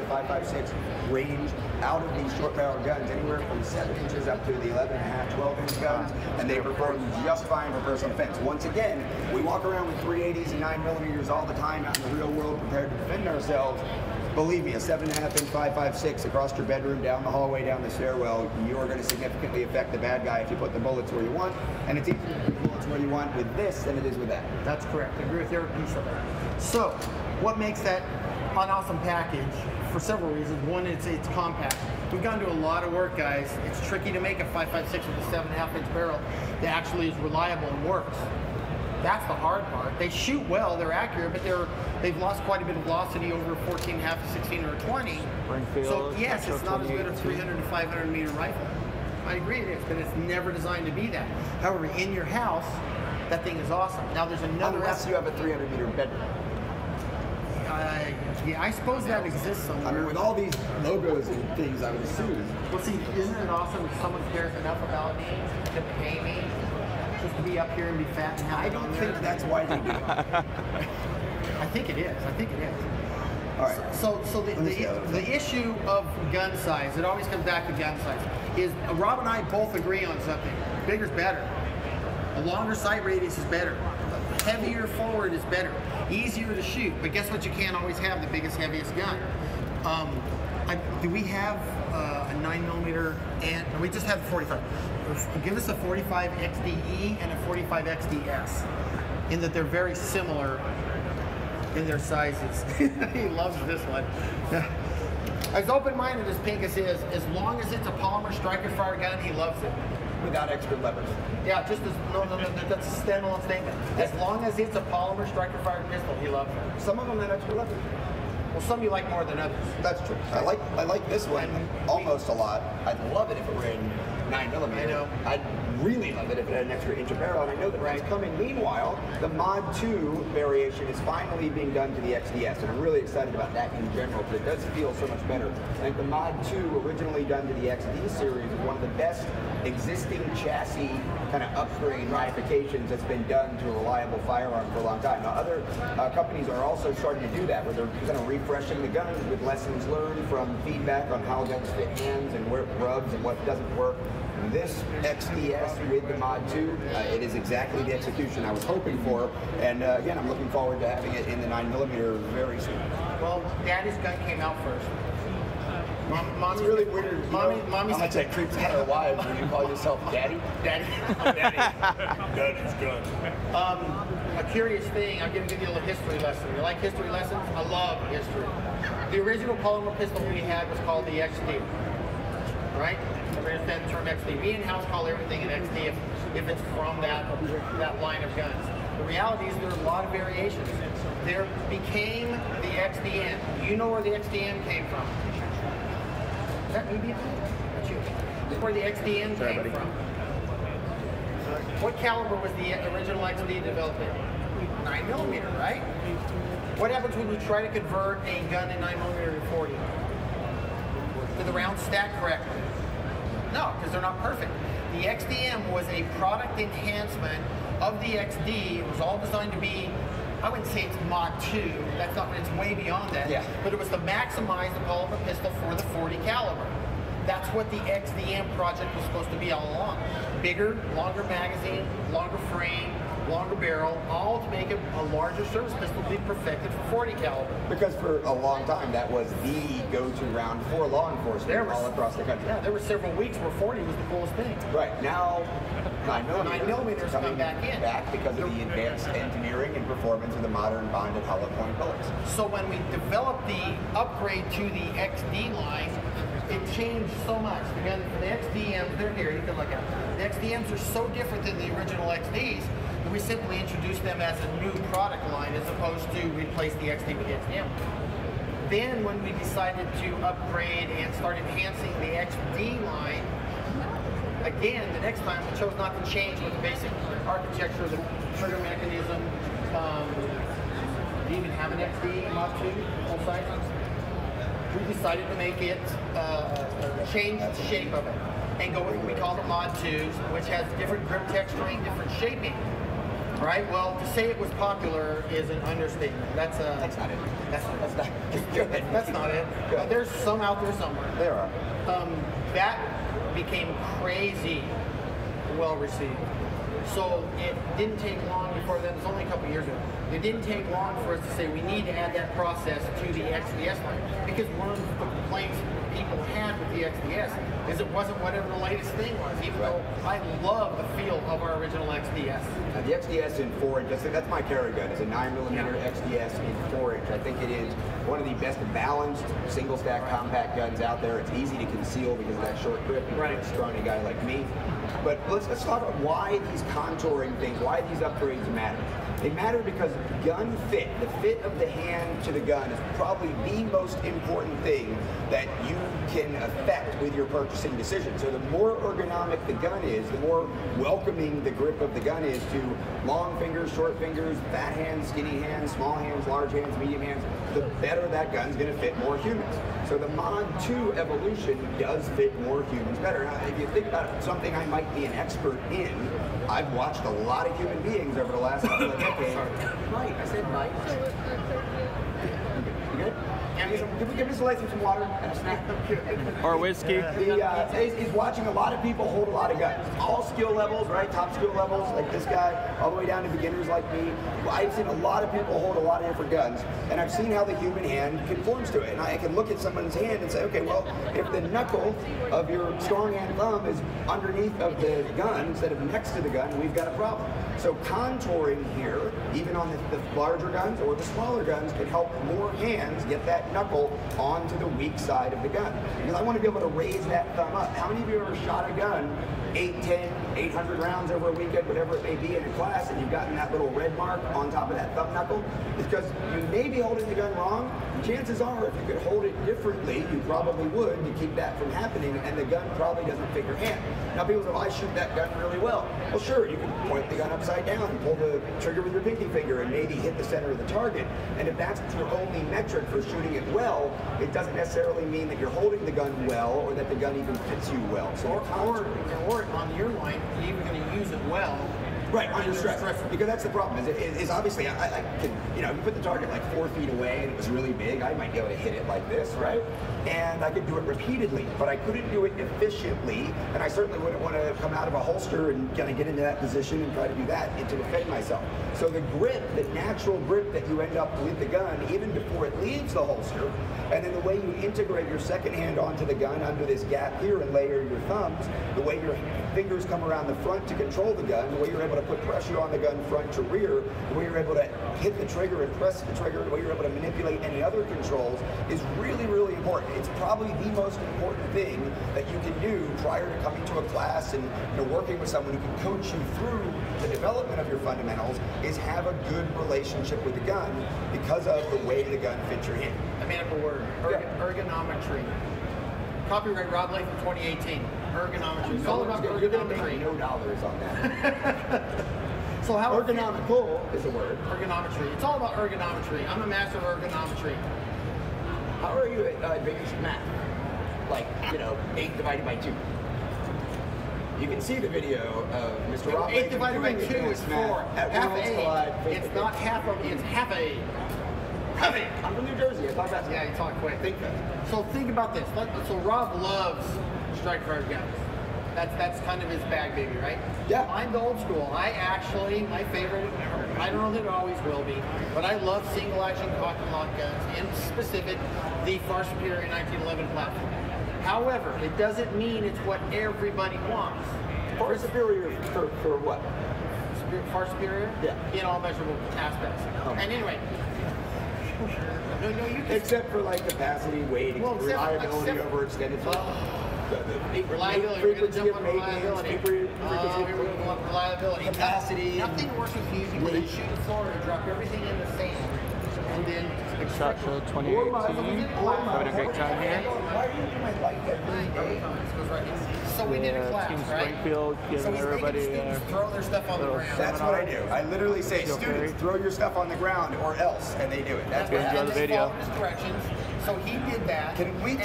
5.56 range out of these short barrel guns, anywhere from 7 inches up to the 11.5, 12-inch guns, and they perform just fine for personal defense. Once again, we walk around with 380s and 9mm all the time out in the real world prepared to defend ourselves. Believe me, a 7.5-inch 5.56 across your bedroom, down the hallway, down the stairwell, you're going to significantly affect the bad guy if you put the bullets where you want, and it's easier to put the bullets where you want with this than it is with that. That's correct. I agree with every piece of that. So, what makes that an awesome package? For several reasons. One, it's compact. We've gone to a lot of work, guys. It's tricky to make a 5.56 with a 7.5-inch barrel that actually is reliable and works. That's the hard part. They shoot well, they're accurate, but they've lost quite a bit of velocity over 14.5, 16, or 20. Springfield, so yes, it's not as good a 300 to 500 meter rifle. I agree it is, but it's never designed to be that. However, in your house, that thing is awesome. Now there's another. Unless you have a 300 meter bedroom. Yeah, I suppose that exists somewhere. I mean, with all these logos and things, I would assume. Well, see, isn't it awesome if someone cares enough about me to pay me just to be up here and be fat and happy? I don't think that's why they do it. I think it is. I think it is. All right. So the issue of gun size, it always comes back to gun size, is Rob and I both agree on something. Bigger's better. A longer sight radius is better. Heavier forward is better. Easier to shoot, but guess what? You can't always have the biggest, heaviest gun. Do we have a 9mm and we just have the 45? Give us a 45 XDE and a 45 XDS, in that they're very similar in their sizes. He loves this one. As open-minded as Pincus is, as long as it's a polymer striker fire gun, he loves it. Without extra levers. Yeah, just as no, that's a standalone statement. As long as it's a polymer striker fire pistol, he loves it. Some of them have extra levers. Well, some you like more than others. That's true. I like this one almost a lot. I'd love it if it were in 9mm. I know. I'd really love it if it had an extra inch of barrel, and I know that it's coming. Meanwhile, the Mod 2 variation is finally being done to the XDS, and I'm really excited about that in general, because it does feel so much better. I think the Mod 2, originally done to the XD series, is one of the best existing chassis kind of upgrade modifications that's been done to a reliable firearm for a long time. Now, other companies are also starting to do that, where they're kind of refreshing the guns with lessons learned from feedback on how guns fit hands and where it rubs and what doesn't work. This XDS with the Mod 2, it is exactly the execution I was hoping for, and again, I'm looking forward to having it in the 9mm very soon. Well, Daddy's gun came out first. It's really weird. Mommy's how much that creeps out of wives when you call yourself Daddy. Daddy. Daddy. Daddy's gun. A curious thing, I'm going to give you a little history lesson. You like history lessons? I love history. The original polymer pistol we had was called the XD. Right? We understand the term XD. We in-house call everything an XD if it's from that line of guns. The reality is there are a lot of variations. There became the XDM. You know where the XDM came from? Is that me behind? That's you. This is where the XDM came from. What caliber was the original XD developed in? 9mm, right? What happens when you try to convert a gun in 9mm to 40? Do the rounds stack correctly? No, because they're not perfect. The XDM was a product enhancement of the XD. It was all designed to be, I wouldn't say it's Mod 2, that's not, it's way beyond that. Yeah. But it was to maximize the polymer pistol for the 40 caliber. That's what the XDM project was supposed to be all along. Bigger, longer magazine, longer frame, longer barrel, all to make it a larger service pistol to be perfected for 40 caliber. Because for a long time, that was the go-to round for law enforcement all across the country. Yeah, there were several weeks where 40 was the coolest thing. Right, now 9mm is coming back in. Because of the advanced engineering and performance of the modern bonded hollow point bullets. So when we developed the upgrade to the XD line, it changed so much. Again, the XDMs, they're here, you can look at them. The XDMs are so different than the original XDs that we simply introduced them as a new product line as opposed to replace the XD with the XDM. Then when we decided to upgrade and start enhancing the XD line, again, the next time we chose not to change with the basic architecture of the trigger mechanism. Do you even have an XD Mod 2 full size? We decided to make it, change the shape of it and go with what we call the Mod 2s, which has different grip texturing, different shaping. Right? Well, to say it was popular is an understatement. That's not it. That's not it. Good. There's some out there somewhere. There are. That became crazy well received. So it didn't take long before then. It was only a couple years ago. It didn't take long for us to say we need to add that process to the XDS line, because one of the complaints people had with the XDS is it wasn't whatever the latest thing was, even though I love the feel of our original XDS. The XDS in 4-inch, that's my carry gun. It's a 9mm XDS in 4-inch. I think it is one of the best balanced single stack compact guns out there. It's easy to conceal because of that short grip for a scrawny guy like me. But let's talk about why these contouring things, why these upgrades matter. They matter because gun fit, the fit of the hand to the gun, is probably the most important thing that you can affect with your purchasing decision. So the more ergonomic the gun is, the more welcoming the grip of the gun is to long fingers, short fingers, fat hands, skinny hands, small hands, large hands, medium hands, the better that gun's going to fit more humans. So the Mod 2 evolution does fit more humans better. Now, if you think about it, something I might be an expert in, I've watched a lot of human beings over the last couple of decades. Right, I said Mike. You good? Can we give this lady some water and a snack? Or whiskey? He's watching a lot of people hold a lot of guns. All skill levels, right? Top skill levels, like this guy, all the way down to beginners like me. I've seen a lot of people hold a lot of different guns, and I've seen how the human hand conforms to it. And I can look at someone's hand and say, okay, well, if the knuckle of your strong hand thumb is underneath of the gun instead of next to the gun, we've got a problem. So contouring here, even on the larger guns or the smaller guns, can help more hands get that knuckle onto the weak side of the gun. Because I want to be able to raise that thumb up. How many of you ever shot a gun 8, 10, 800 rounds over a weekend, whatever it may be in a class, and you've gotten that little red mark on top of that thumb knuckle? It's because you may be holding the gun wrong. Chances are, if you could hold it differently, you probably would to keep that from happening, and the gun probably doesn't fit your hand. Now people say, well, I shoot that gun really well. Well, sure, you can point the gun upside down and pull the trigger with your pinky finger and maybe hit the center of the target. And if that's your only metric for shooting it well, it doesn't necessarily mean that you're holding the gun well or that the gun even fits you well. So or on your line, you're even going to use it well. Right, under stress. Because that's the problem. Is obviously, I can, you know, if you put the target like 4 feet away and it was really big, I might be able to hit it like this, right? And I could do it repeatedly, but I couldn't do it efficiently, and I certainly wouldn't want to come out of a holster and kind of get into that position and try to do that and to defend myself. So the grip, the natural grip that you end up with the gun, even before it leaves the holster, and then the way you integrate your second hand onto the gun under this gap here and layer your thumbs, the way your fingers come around the front to control the gun, the way you're able to put pressure on the gun front to rear, the way you're able to hit the trigger and press the trigger, the way you're able to manipulate any other controls is really, really important. It's probably the most important thing that you can do prior to coming to a class and working with someone who can coach you through the development of your fundamentals, is have a good relationship with the gun because of the way the gun fits your hand. I made up a word, ergonometry. Copyright Rob Lake from 2018. Ergonometry. It's all about ergonometry. You're going to make no dollars on that. So how ergonomical is a word. Ergonometry. It's all about ergonometry. I'm a master of ergonometry. How are you at basic math? Like, 8 divided by 2. You can see the video of Mr. Rob. 8 divided by 2 is 4. Half a. It's not half a. It's half a. I'm from New Jersey. I thought that's you talk quick. Think that. So think about this. So Rob loves strike fire guns. That's kind of his bag, baby, right? Yeah. I'm the old school. My favorite. I don't know that it always will be, but I love single action cock and lock guns, in specific the Far Superior 1911 platform. However, it doesn't mean it's what everybody wants. Far Superior for what? Far Superior? Yeah. In all measurable aspects. Oh. And anyway. No, you can. Except for like capacity, weight, reliability over extended time. Reliability. Frequency of reliability. Reliability. Capacity. Nothing works with music when you shoot a floor and drop everything in the sand. And then Shot Show 2018. Having a great time here. Why are you doing my light every day? So we did a class, Team right? Springfield, giving everybody throw their stuff on the ground. That's what I do. I literally say, students, throw your stuff on the ground or else, and they do it. That's what enjoy the video. Directions. So he did that. Can we